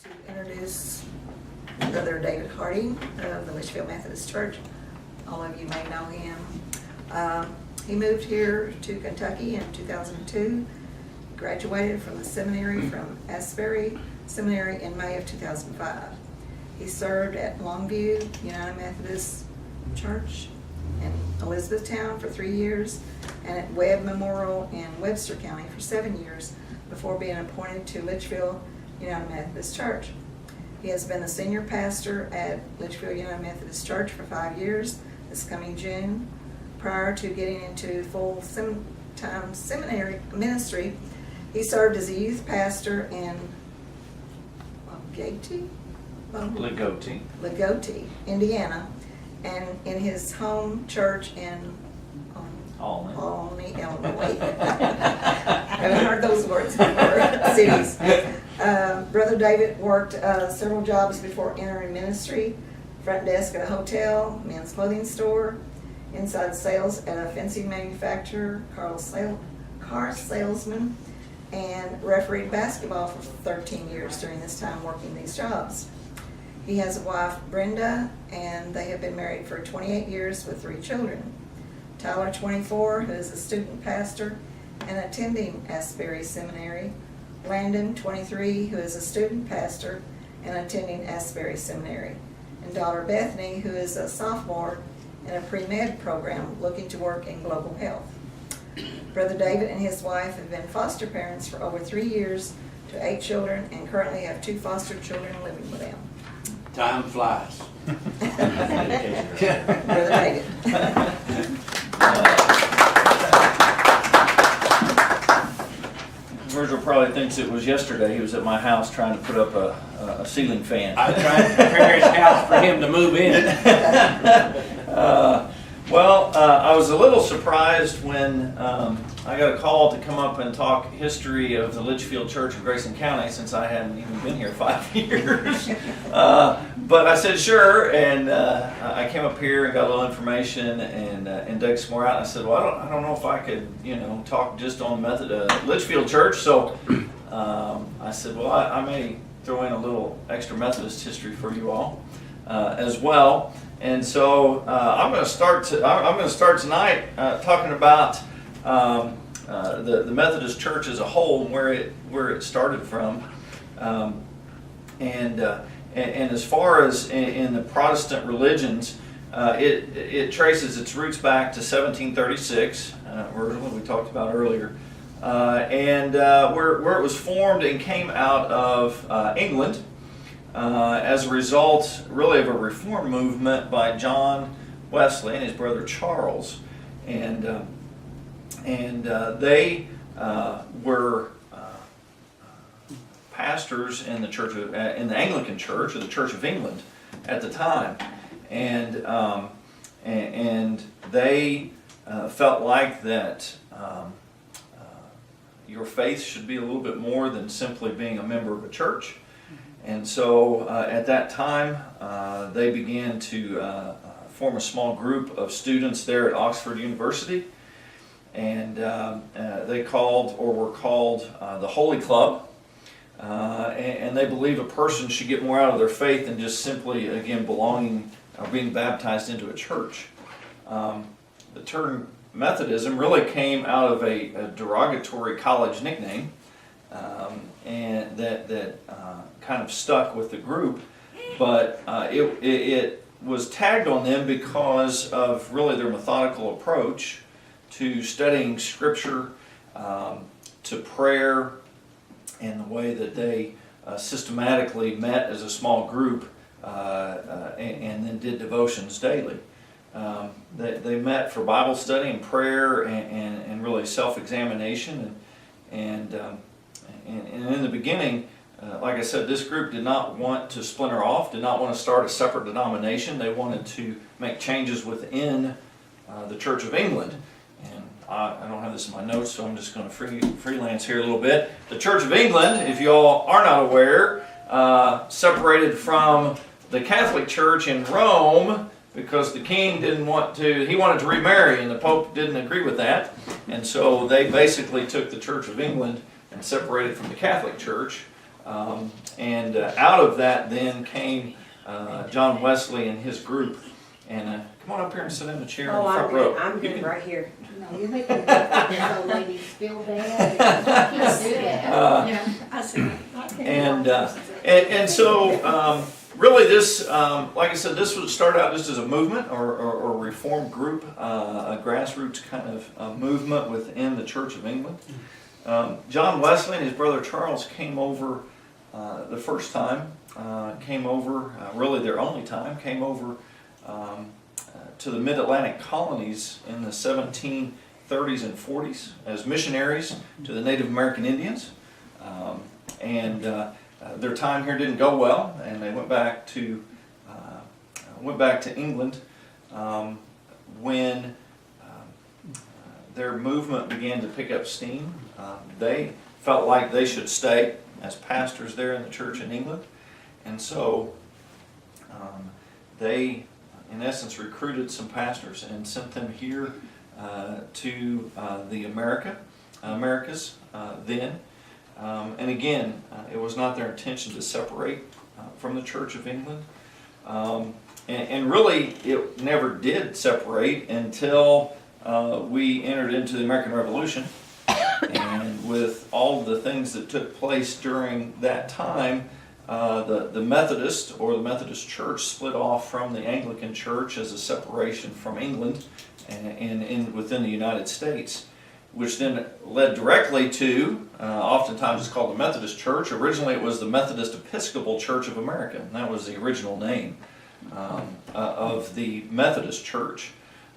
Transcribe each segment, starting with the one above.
To introduce Brother David Harting of the Leitchfield Methodist Church. All of you may know him. He moved here to Kentucky in 2002, graduated from the seminary from Asbury Seminary in May of 2005. He served at Longview United Methodist Church in Elizabethtown for 3 years and at Webb Memorial in Webster County for 7 years before being appointed to Leitchfield United Methodist Church. He has been the senior pastor at Leitchfield United Methodist Church for 5 years this coming June. Prior to getting into full-time seminary ministry, he served as a youth pastor in Lagoti, Indiana, and in his home church in Alney, Illinois. Haven't heard those words before. Cities. Brother David worked several jobs before entering ministry: front desk at a hotel, men's clothing store, inside sales at a fencing manufacturer, car salesman, and refereed basketball for 13 years during this time working these jobs. He has a wife, Brenda, and they have been married for 28 years with 3 children. Tyler, 24, who is a student pastor and attending Asbury Seminary. Landon, 23, who is a student pastor and attending Asbury Seminary. And daughter Bethany, who is a sophomore in a pre-med program looking to work in global health. Brother David and his wife have been foster parents for over 3 years to 8 children and currently have 2 foster children living with them. Time flies. Brother David. Virgil probably thinks it was yesterday. He was at my house trying to put up a ceiling fan. I tried to prepare his house for him to move in. I was a little surprised when I got a call to come up and talk history of the Leitchfield Church in Grayson County, since I hadn't even been here 5 years. But I said sure, and I came up here and got a little information and dug some more out. And I said, well, I don't know if I could, talk just on Leitchfield Church. So I said, well, I may throw in a little extra Methodist history for you all as well. And so I'm going to start tonight talking about the Methodist Church as a whole, and where it started from, and as far as in the Protestant religions, it traces its roots back to 1736, what we talked about earlier, and where it was formed and came out of England. As a result, really, of a reform movement by John Wesley and his brother Charles, and they were pastors in the church in the Anglican Church, or the Church of England, at the time, and they felt like that your faith should be a little bit more than simply being a member of a church. And so at that time, they began to form a small group of students there at Oxford University, and they were called the Holy Club, and they believe a person should get more out of their faith than just simply, again, belonging or being baptized into a church. The term Methodism really came out of a derogatory college nickname, and that kind of stuck with the group, but it was tagged on them because of really their methodical approach to studying Scripture, to prayer, and the way that they systematically met as a small group and then did devotions daily. They met for Bible study and prayer and really self-examination, and in the beginning, like I said, this group did not want to splinter off, did not want to start a separate denomination. They wanted to make changes within the Church of England. And I don't have this in my notes, so I'm just going to freelance here a little bit. The Church of England, if you all are not aware, separated from the Catholic Church in Rome because the king he wanted to remarry, and the Pope didn't agree with that. And so they basically took the Church of England and separated from the Catholic Church And out of that then came John Wesley and his group. And come on up here and sit in the chair in the front row. I'm You good can- right here. No, you're making this old lady feel bad. You can't do that. Yeah, I see. And so really this, like I said, this would start out just as a movement or a reform group, a grassroots kind of movement within the Church of England. John Wesley and his brother Charles came over the first time, came over, really their only time, came over to the mid-Atlantic colonies in the 1730s and 40s as missionaries to the Native American Indians. Their time here didn't go well, and they went back to England when their movement began to pick up steam. They felt like they should stay as pastors there in the church in England, and so they, in essence, recruited some pastors and sent them here to the Americas then. And again, it was not their intention to separate from the Church of England. And really, it never did separate until we entered into the American Revolution. And with all of the things that took place during that time, the Methodist or the Methodist Church split off from the Anglican Church as a separation from England and within the United States, which then led directly to, oftentimes it's called the Methodist Church. Originally it was the Methodist Episcopal Church of America, and that was the original name of the Methodist Church.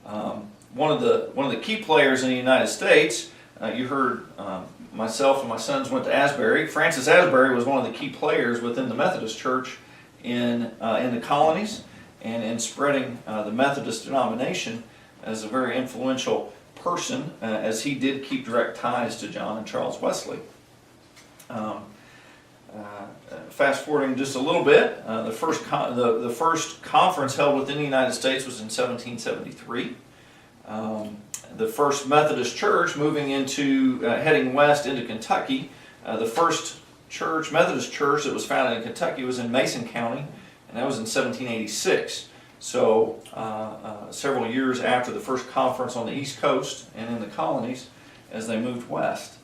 One of the key players in the United States, you heard myself and my sons went to Asbury. Francis Asbury was one of the key players within the Methodist Church in the colonies and in spreading the Methodist denomination as a very influential person, as he did keep direct ties to John and Charles Wesley. Fast forwarding just a little bit, the first conference held within the United States was in 1773. The first Methodist church moving into, heading west into Kentucky, the first Methodist church that was founded in Kentucky was in Mason County, and that was in 1786. So several years after the first conference on the East Coast and in the colonies as they moved west.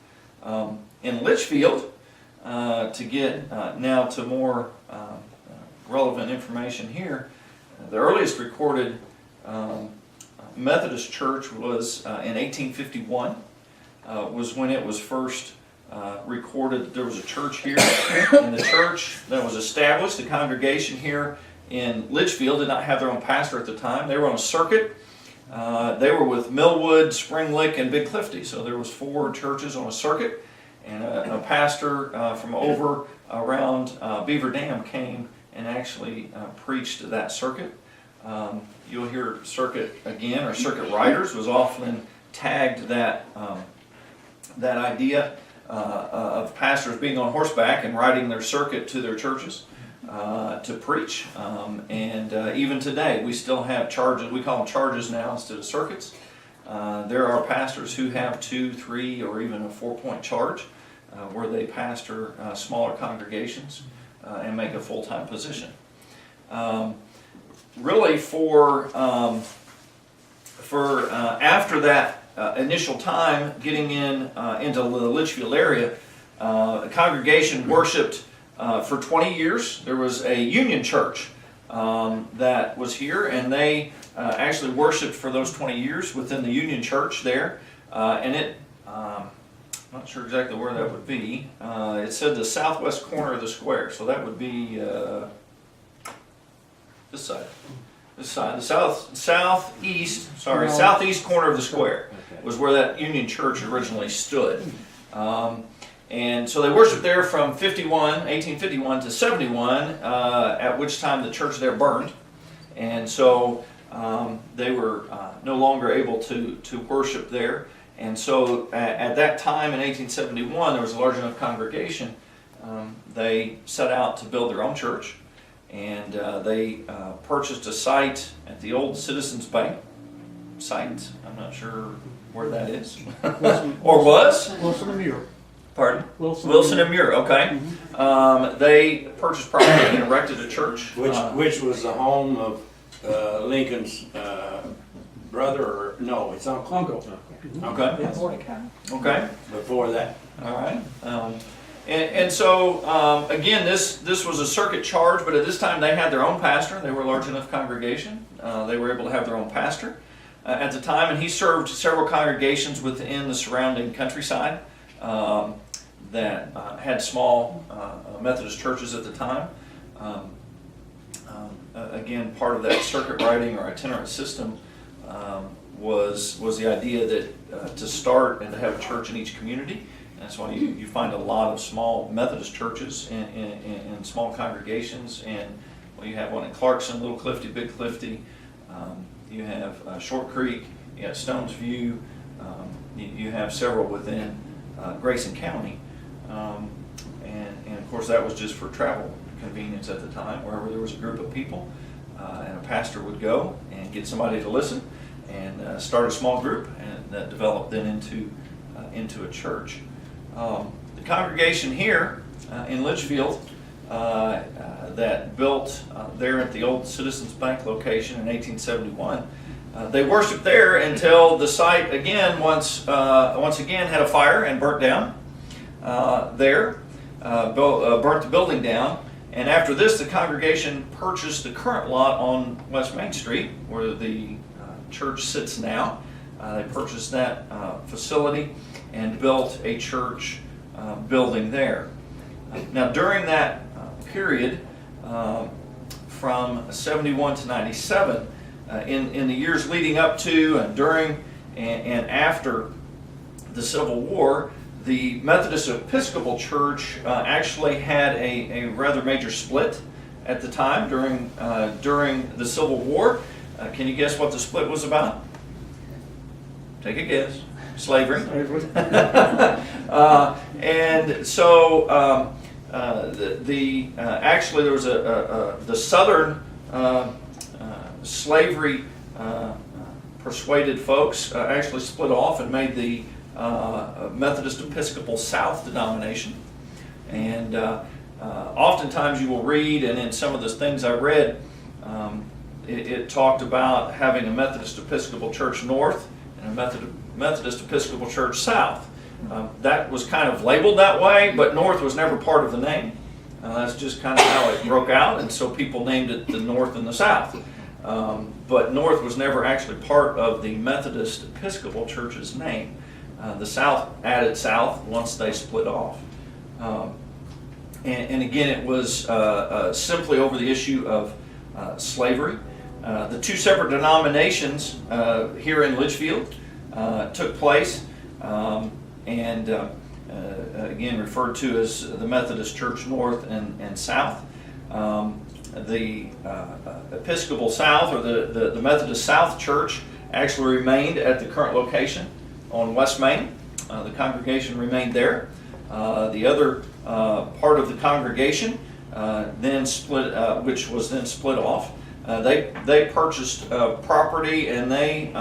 In Leitchfield, to get now to more relevant information here, the earliest recorded Methodist church was in 1851, was when it was first recorded. There was a church here, and the church that was established, the congregation here in Leitchfield did not have their own pastor at the time. They were on a circuit. They were with Millwood, Spring Lick, and Big Clifty. So there was 4 churches on a circuit, and a pastor from over around Beaver Dam came and actually preached that circuit. You'll hear circuit again, or circuit riders was often tagged that idea of pastors being on horseback and riding their circuit to their churches to preach. Even today, we still have charges. We call them charges now instead of circuits. There are pastors who have 2, 3, or even a 4-point charge where they pastor smaller congregations and make a full-time position. Really, for after that initial time, getting into the Leitchfield area, the congregation worshipped for 20 years. There was a Union church that was here, and they actually worshipped for those 20 years within the Union church there. I'm not sure exactly where that would be. It said the southwest corner of the square, so that would be this side. The southeast corner of the square was where that Union church originally stood. And so they worshiped there from 1851 to 71, at which time the church there burned. And so they were no longer able to worship there. And so at that time in 1871, there was a large enough congregation, they set out to build their own church. And they purchased a site at the old Citizens Bank site. I'm not sure where that is. Or was. Wilson and Muir. Pardon? Wilson. Wilson and Muir, okay. They purchased property and erected a church. Which was the home of Lincoln's brother, or no, it's Uncle. Okay, Yes. okay. Before that. All right. And so, again, this was a circuit charge, but at this time they had their own pastor. They were a large enough congregation. They were able to have their own pastor at the time, and he served several congregations within the surrounding countryside that had small Methodist churches at the time. Again, part of that circuit riding or itinerant system was the idea that to start and to have a church in each community. That's why you find a lot of small Methodist churches in small congregations, and you have one in Clarkson, Little Clifty, Big Clifty. You have Short Creek, you have Stones View. You have several within Grayson County, and of course that was just for travel convenience at the time. Wherever there was a group of people, and a pastor would go and get somebody to listen and start a small group, and that developed then into a church. The congregation here in Leitchfield that built there at the old Citizens Bank location in 1871, they worshiped there until the site again once again had a fire and burnt down burnt the building down. And after this, the congregation purchased the current lot on West Main Street, where the church sits now. They purchased that facility and built a church building there. Now, during that period, from 71 to 97, in the years leading up to and during and after the Civil War, the Methodist Episcopal Church actually had a rather major split at the time during the Civil War. Can you guess what the split was about? Take a guess. Slavery. And so actually there was the Southern slavery persuaded folks actually split off and made the Methodist Episcopal South denomination. And oftentimes you will read, and in some of the things I read, it talked about having a Methodist Episcopal Church North and a Methodist Episcopal Church South. That was kind of labeled that way, but North was never part of the name. That's just kind of how it broke out, and so people named it the North and the South. But North was never actually part of the Methodist Episcopal Church's name. The South added South once they split off. And again, it was simply over the issue of slavery. The two separate denominations here in Leitchfield took place, and again referred to as the Methodist Church North and South. The Episcopal South, or the Methodist South Church, actually remained at the current location on West Main. The congregation remained there. The other part of the congregation then split, which was then split off. They purchased property, and they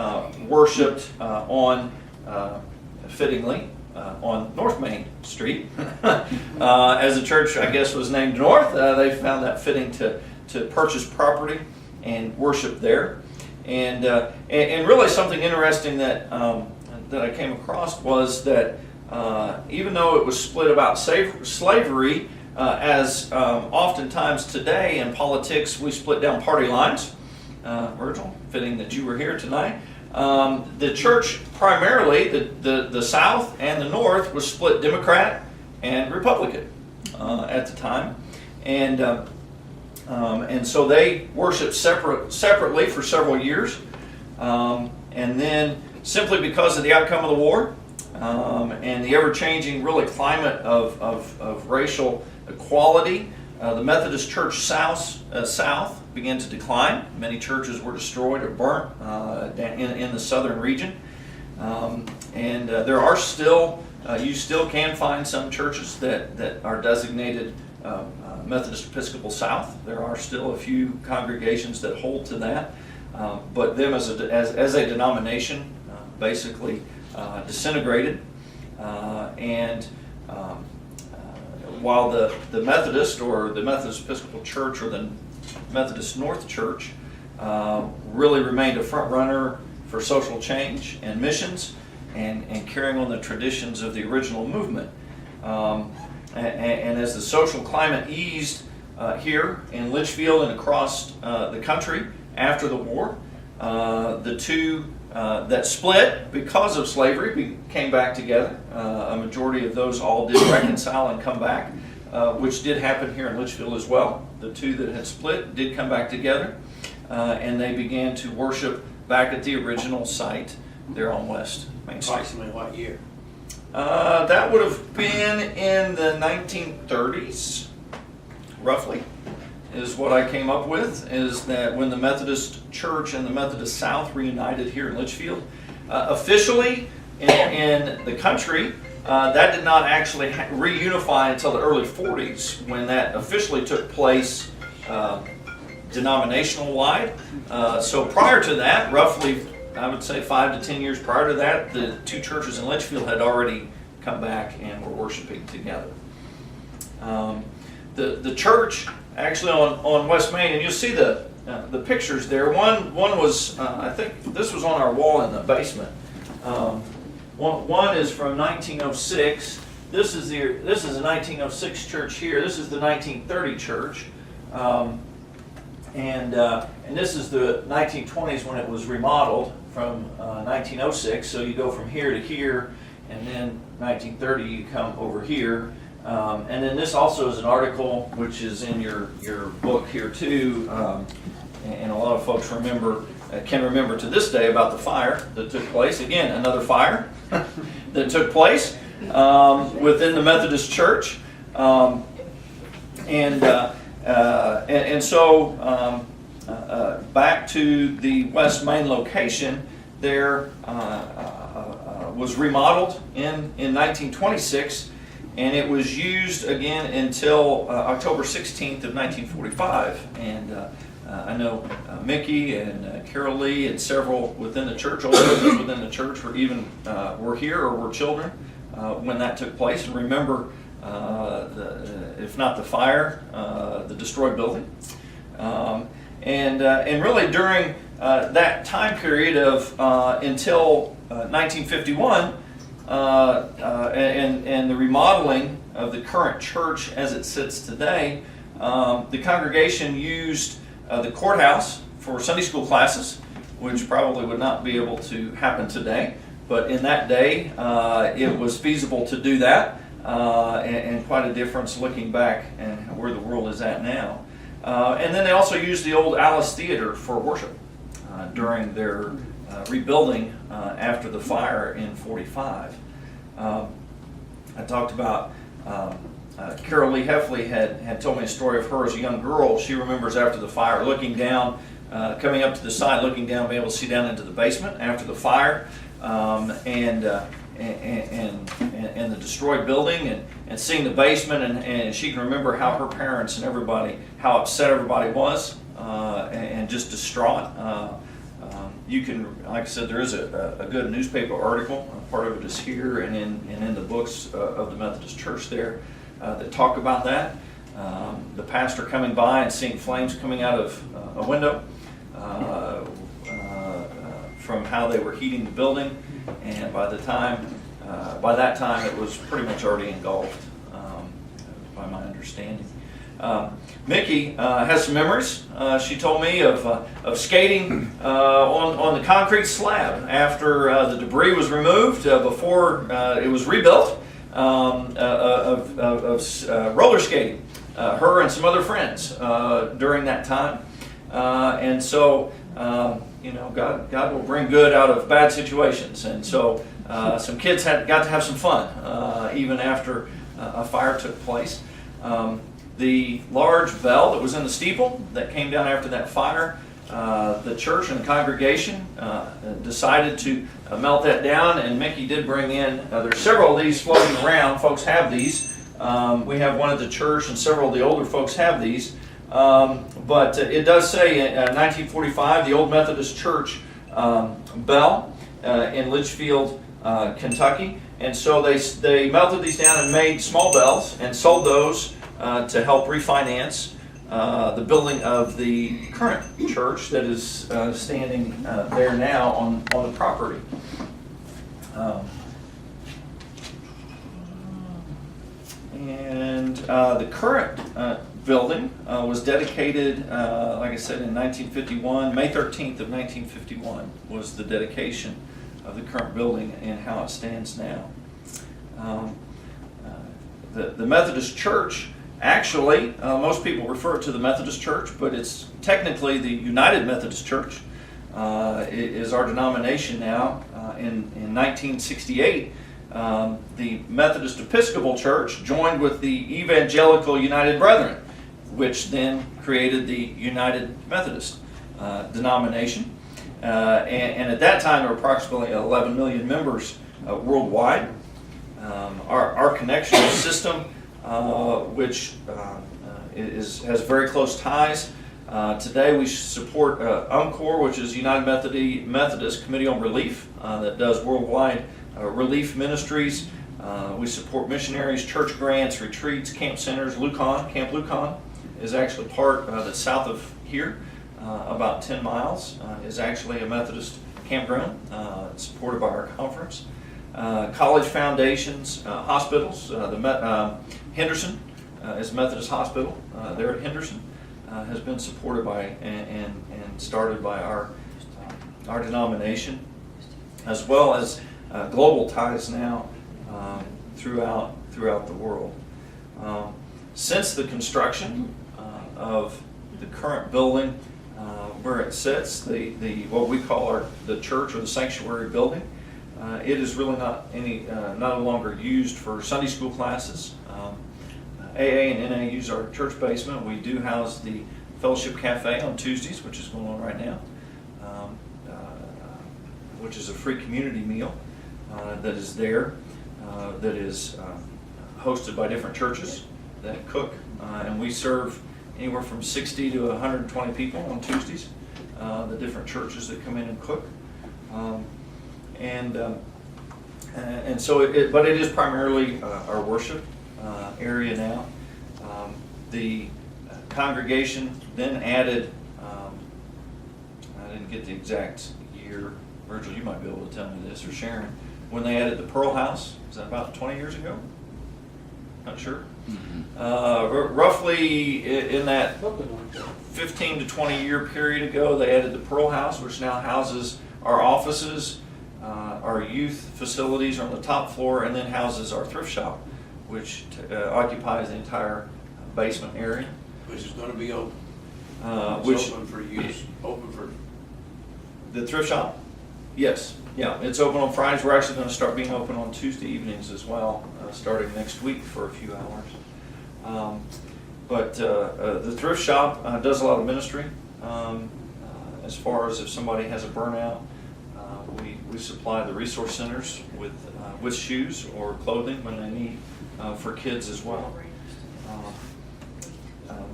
worshipped fittingly on North Main Street. As the church, I guess, was named North, they found that fitting to purchase property and worship there. And really something interesting that I came across was that even though it was split about slavery, as oftentimes today in politics we split down party lines. Virgil, fitting that you were here tonight. The church primarily, the South and the North, was split Democrat and Republican at the time, and so they worshipped separately for several years, and then simply because of the outcome of the war and the ever-changing really climate of racial equality, the Methodist Church South began to decline. Many churches were destroyed or burnt in the southern region. And there are still, you still can find some churches that are designated Methodist Episcopal South. There are still a few congregations that hold to that. But them as a denomination basically disintegrated. And while the Methodist or the Methodist Episcopal Church or the Methodist North Church really remained a front runner for social change and missions and carrying on the traditions of the original movement. And as the social climate eased here in Leitchfield and across the country after the war, the two that split because of slavery came back together. A majority of those all did reconcile and come back, which did happen here in Leitchfield as well. The two that had split did come back together, and they began to worship back at the original site there on West Main Street. Approximately what year? That would have been in the 1930s, roughly, is what I came up with, is that when the Methodist Church and the Methodist South reunited here in Leitchfield. Officially in the country, that did not actually reunify until the early 40s, when that officially took place denominational-wide. So prior to that, roughly, I would say 5 to 10 years prior to that, the two churches in Leitchfield had already come back and were worshiping together. The church actually on West Main, and you'll see the pictures there. One was I think this was on our wall in the basement. One is from 1906. This is a 1906 church here. This is the 1930 church. And this is the 1920s when it was remodeled from 1906. So you go from here to here, and then 1930 you come over here. And then this also is an article which is in your book here too, and a lot of folks can remember to this day about the fire that took place. Again, another fire that took place within the Methodist Church, and so back to the West Main location there was remodeled in 1926. And it was used again until October 16th of 1945. And I know Mickey and Carol Lee and several within the church, older members within the church, were here or were children when that took place, and remember, if not the fire, the destroyed building. And really during that time period of until 1951. And the remodeling of the current church as it sits today, the congregation used the courthouse for Sunday school classes, which probably would not be able to happen today. But in that day, it was feasible to do that, and quite a difference looking back and where the world is at now. And then they also used the old Alice Theater for worship during their rebuilding after the fire in '45. I talked about Carol Lee Heffley had told me a story of her as a young girl. She remembers after the fire looking down, coming up to the side, looking down, being able to see down into the basement after the fire, and the destroyed building, and seeing the basement, and she can remember how her parents and everybody, how upset everybody was, and just distraught. You can, like I said, there is a good newspaper article. Part of it is here and in the books of the Methodist Church there that talk about that. The pastor coming by and seeing flames coming out of a window from how they were heating the building, and by that time it was pretty much already engulfed, by my understanding. Mickey has some memories. She told me of skating on the concrete slab after the debris was removed, before it was rebuilt, of roller skating, her and some other friends during that time. And so, God will bring good out of bad situations. And so some kids got to have some fun even after a fire took place. The large bell that was in the steeple that came down after that fire, the church and the congregation decided to melt that down, and Mickey did bring in, there's several of these floating around. Folks have these. We have one at the church, and several of the older folks have these. But it does say in 1945, the Old Methodist Church bell in Leitchfield, Kentucky. And so they melted these down and made small bells and sold those to help refinance the building of the current church that is standing there now on the property. And the current building was dedicated, like I said, in 1951. May 13th of 1951 was the dedication of the current building and how it stands now. The Methodist Church, actually, most people refer to the Methodist Church, but it's technically the United Methodist Church. Is our denomination now. In 1968, the Methodist Episcopal Church joined with the Evangelical United Brethren, which then created the United Methodist denomination. And at that time, there were approximately 11 million members worldwide. Our connection system, which has very close ties. Today we support UMCOR, which is United Methodist Committee on Relief, that does worldwide relief ministries. We support missionaries, church grants, retreats, camp centers. Camp Lucan is actually part that's south of here, about 10 miles, is actually a Methodist campground, supported by our conference. College foundations, hospitals. Henderson is a Methodist hospital there at Henderson. Has been supported by and started by our denomination, as well as global ties now throughout the world. Since the construction of the current building where it sits, the what we call the church or the sanctuary building, it is really no longer used for Sunday school classes. AA and NA use our church basement. We do house the Fellowship Cafe on Tuesdays, which is going on right now, which is a free community meal that is there, that is hosted by different churches that cook, and we serve anywhere from 60 to 120 people on Tuesdays, the different churches that come in and cook. And so, but it is primarily our worship area now. The congregation then added, I didn't get the exact year, Virgil, you might be able to tell me this, or Sharon, when they added the Pearl House. Was that about 20 years ago? Not sure. Mm-hmm. Roughly in that 15 to 20 year period ago, they added the Pearl House, which now houses our offices, our youth facilities are on the top floor, and then houses our thrift shop, which occupies the entire basement area. Which is going to be open. Open for use. Open for the thrift shop? Yes. Yeah, it's open on Fridays. We're actually going to start being open on Tuesday evenings as well, starting next week for a few hours. But the thrift shop does a lot of ministry. As far as if somebody has a burnout, we supply the resource centers with shoes or clothing when they need for kids as well.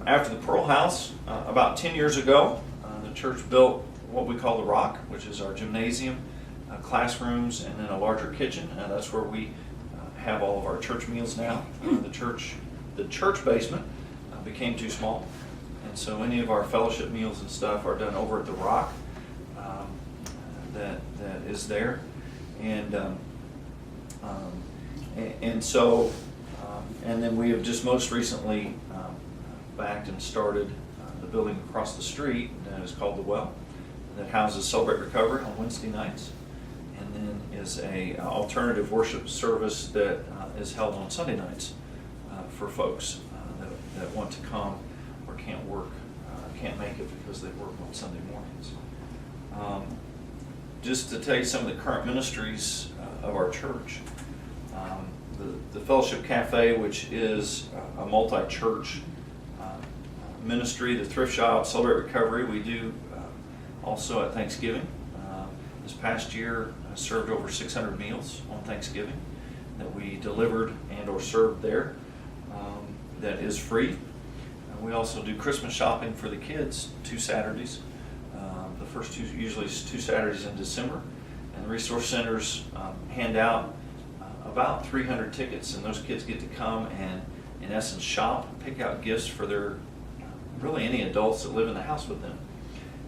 After the Pearl House, about 10 years ago, the church built what we call the Rock, which is our gymnasium, classrooms, and then a larger kitchen. That's where we have all of our church meals now. The church basement became too small, and so any of our fellowship meals and stuff are done over at the Rock that is there, and so and then we have just most recently backed and started the building across the street that is called The Well, that houses Celebrate Recovery on Wednesday nights, and then is a alternative worship service that is held on Sunday nights for folks that want to come or can't make it because they work on Sunday mornings. Just to tell you some of the current ministries of our church, the Fellowship Cafe, which is a multi-church ministry, the thrift shop, Celebrate Recovery, we do also at Thanksgiving. This past year served over 600 meals on Thanksgiving that we delivered and or served there. That is free. We also do Christmas shopping for the kids 2 Saturdays. The first usually 2 Saturdays in December. And the resource centers hand out about 300 tickets, and those kids get to come and, in essence, shop and pick out gifts for their, really any adults that live in the house with them.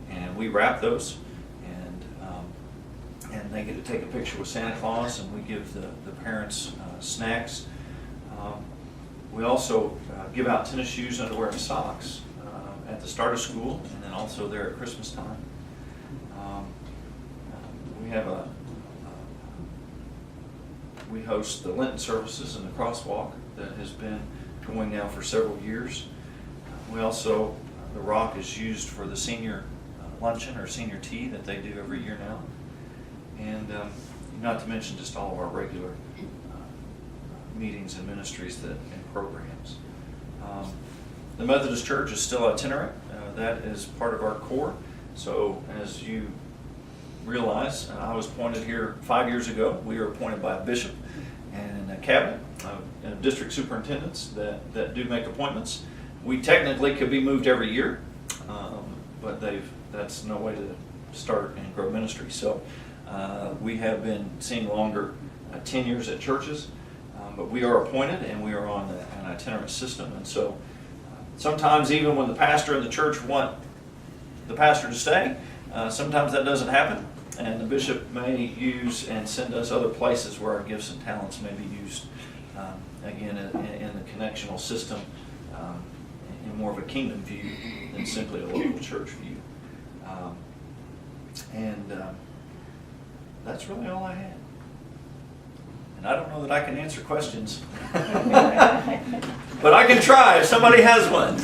And we wrap those, and they get to take a picture with Santa Claus, and we give the parents snacks. We also give out tennis shoes, underwear, and socks at the start of school, and then also there at Christmas time. We have we host the Lenten services and the crosswalk that has been going now for several years. We also, the Rock is used for the senior luncheon or senior tea that they do every year now. And not to mention just all of our regular meetings and ministries and programs. The Methodist Church is still itinerant. That is part of our core. So as you realize, I was appointed here 5 years ago. We are appointed by a bishop and a cabinet and district superintendents that do make appointments. We technically could be moved every year, but that's no way to start and grow ministry. So we have been seeing longer tenures at churches, but we are appointed and we are on an itinerant system. And so sometimes even when the pastor and the church want the pastor to stay, sometimes that doesn't happen. And the bishop may use and send us other places where our gifts and talents may be used, again, in the connectional system, in more of a kingdom view than simply a local church view. That's really all I had. And I don't know that I can answer questions, but I can try if somebody has one.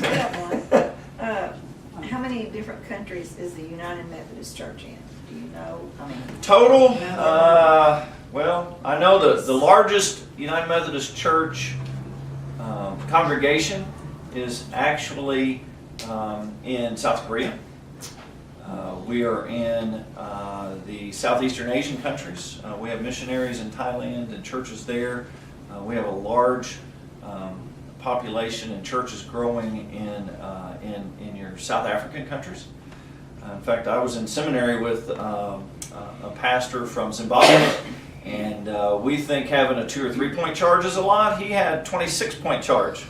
How many different countries is the United Methodist Church in? Do you know? I mean, Total, well, I know the largest United Methodist Church congregation is actually in South Korea. We are in the Southeastern Asian countries. We have missionaries in Thailand and churches there. We have a large population and churches growing in your South African countries. In fact, I was in seminary with a pastor from Zimbabwe, and we think having a 2 or 3 point charge is a lot. He had 26-point charge,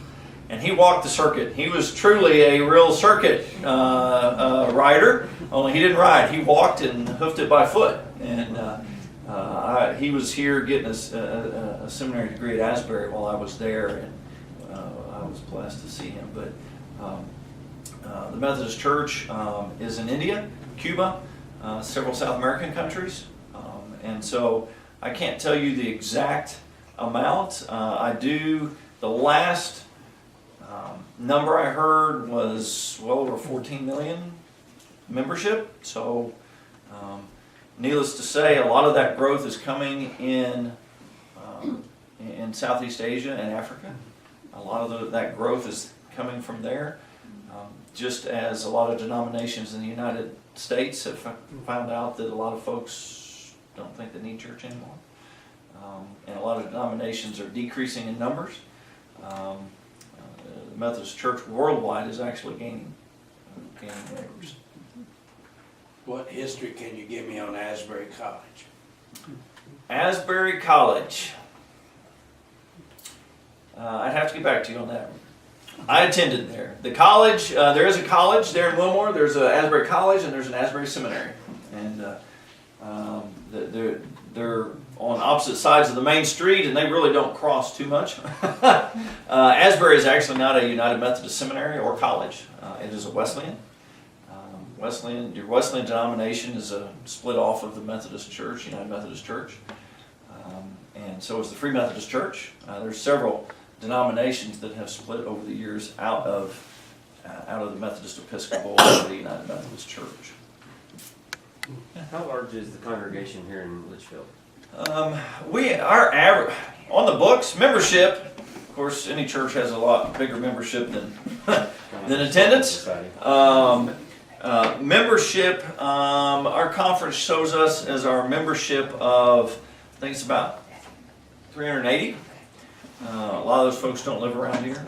and he walked the circuit. He was truly a real circuit rider, only he didn't ride. He walked and hoofed it by foot. And he was here getting a seminary degree at Asbury while I was there, and I was blessed to see him. But the Methodist Church is in India, Cuba, several South American countries, and so I can't tell you the exact amount. The last number I heard was well over 14 million membership. So needless to say, a lot of that growth is coming in Southeast Asia and Africa. A lot of that growth is coming from there. Just as a lot of denominations in the United States have found out that a lot of folks don't think they need church anymore. And a lot of denominations are decreasing in numbers. The Methodist Church worldwide is actually gaining members. What history can you give me on Asbury College? Asbury College. I'd have to get back to you on that. I attended there. The college, there is a college there in Wilmore. There's an Asbury College and there's an Asbury Seminary. And they're on opposite sides of the main street, and they really don't cross too much. Asbury is actually not a United Methodist Seminary or college. It is a Wesleyan. Your Wesleyan denomination is a split off of the Methodist Church, United Methodist Church. And so is the Free Methodist Church. There's several denominations that have split over the years out of the Methodist Episcopal or the United Methodist Church. How large is the congregation here in Leitchfield? Our average on the books membership. Of course, any church has a lot bigger membership than attendance. Membership. Our conference shows us as our membership of, I think it's about 380. A lot of those folks don't live around here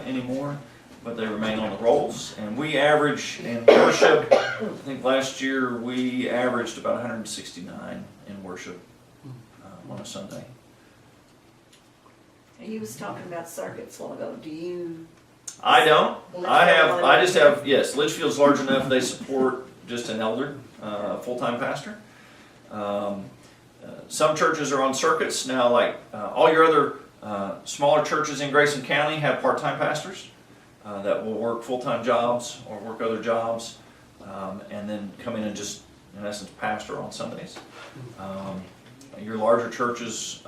anymore, but they remain on the rolls. And we average in worship, I think last year we averaged about 169 in worship on a Sunday. You was talking about circuits a while ago. Do you? I don't. Litchfield I just have, yes, Litchfield's large enough, they support just an elder, full-time pastor. Some churches are on circuits now, like all your other smaller churches in Grayson County have part-time pastors that will work full-time jobs or work other jobs, and then come in and just, in essence, pastor on Sundays. Your larger churches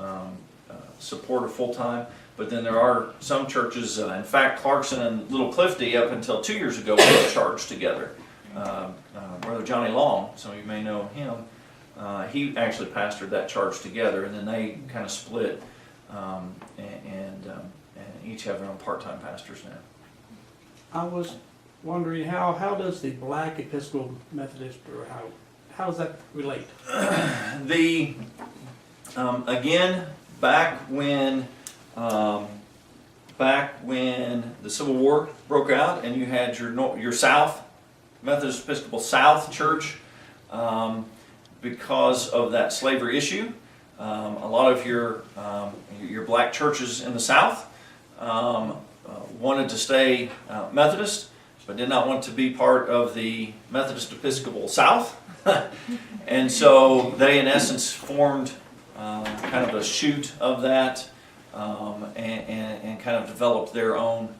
support a full-time, but then there are some churches, in fact, Clarkson and Little Clifty, up until 2 years ago, were charged together. Brother Johnny Long, some of you may know him, he actually pastored that church together, and then they kind of split, and each have their own part-time pastors now. I was wondering how does the Black Episcopal Methodist, or how does that relate? Again, back when the Civil War broke out, and you had your South Methodist Episcopal South Church, because of that slavery issue, a lot of your black churches in the South wanted to stay Methodist, but did not want to be part of the Methodist Episcopal South, and so they, in essence, formed kind of a shoot of that, and kind of developed their own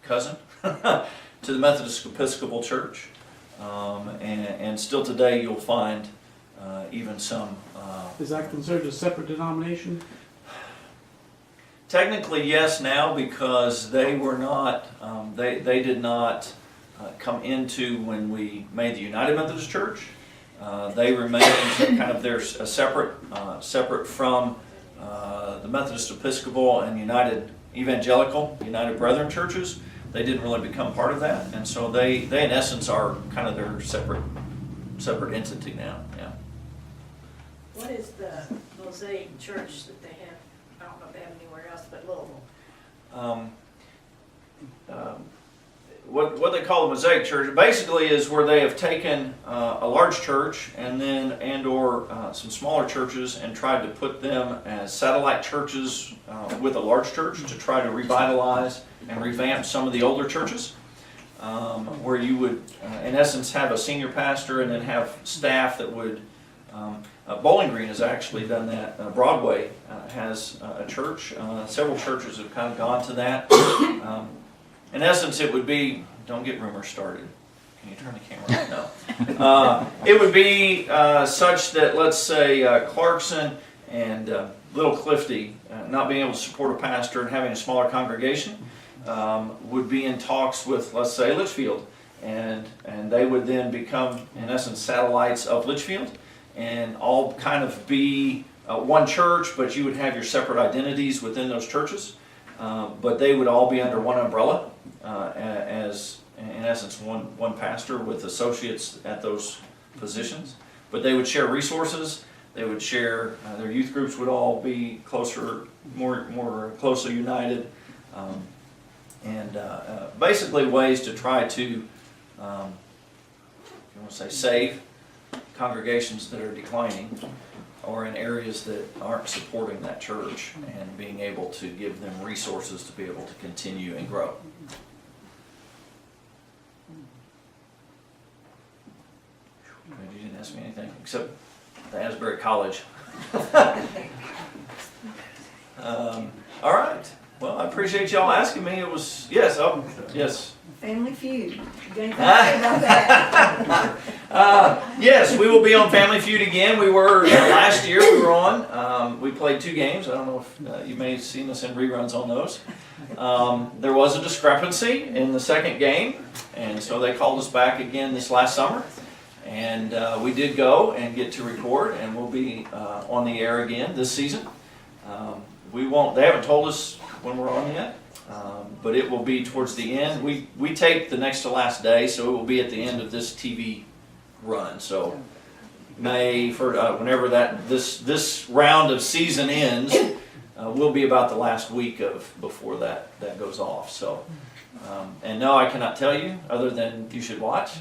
cousin to the Methodist Episcopal Church, and still today you'll find even some. Is that considered a separate denomination? Technically, yes, now, because they were not, they did not come into when we made the United Methodist Church. They remained kind of separate from the Methodist Episcopal and United Evangelical, United Brethren churches. They didn't really become part of that, and so they in essence are kind of their separate entity now. Yeah. What is the Mosaic church that they have? I don't know if they have anywhere else but Louisville. What they call the Mosaic Church basically is where they have taken a large church or some smaller churches and tried to put them as satellite churches with a large church to try to revitalize and revamp some of the older churches, where you would in essence have a senior pastor and then have staff that would. Bowling Green has actually done that. Broadway has a church. Several churches have kind of gone to that. In essence, it would be, don't get rumors started. Can you turn the camera on? No. It would be such that, let's say, Clarkson and Little Clifty, not being able to support a pastor and having a smaller congregation, would be in talks with, let's say, Leitchfield. And they would then become, in essence, satellites of Leitchfield, and all kind of be one church, but you would have your separate identities within those churches. But they would all be under one umbrella, as in essence one pastor with associates at those positions. But they would share resources. They would share their youth groups would all be more closely united, and basically ways to try to, if you want to say, save congregations that are declining or in areas that aren't supporting that church, and being able to give them resources to be able to continue and grow. You didn't ask me anything except the Asbury College. All right. Well, I appreciate y'all asking me. It was, yes. Family Feud. You got anything to say about that? Yes, we will be on Family Feud again. We were last year. We were on. We played 2 games. I don't know if you may have seen us in reruns on those. There was a discrepancy in the second game, and so they called us back again this last summer. And we did go and get to record, and we'll be on the air again this season. We won't. They haven't told us when we're on yet. But it will be towards the end. We tape the next to last day, so it will be at the end of this TV run. So whenever this round of season ends, will be about the last week before that goes off. So, and no, I cannot tell you other than you should watch.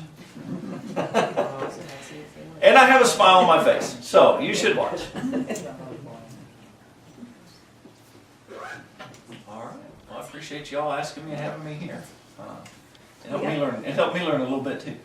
And I have a smile on my face, so you should watch. appreciate y'all asking me and having me here. It helped Yeah. me learn a little bit too.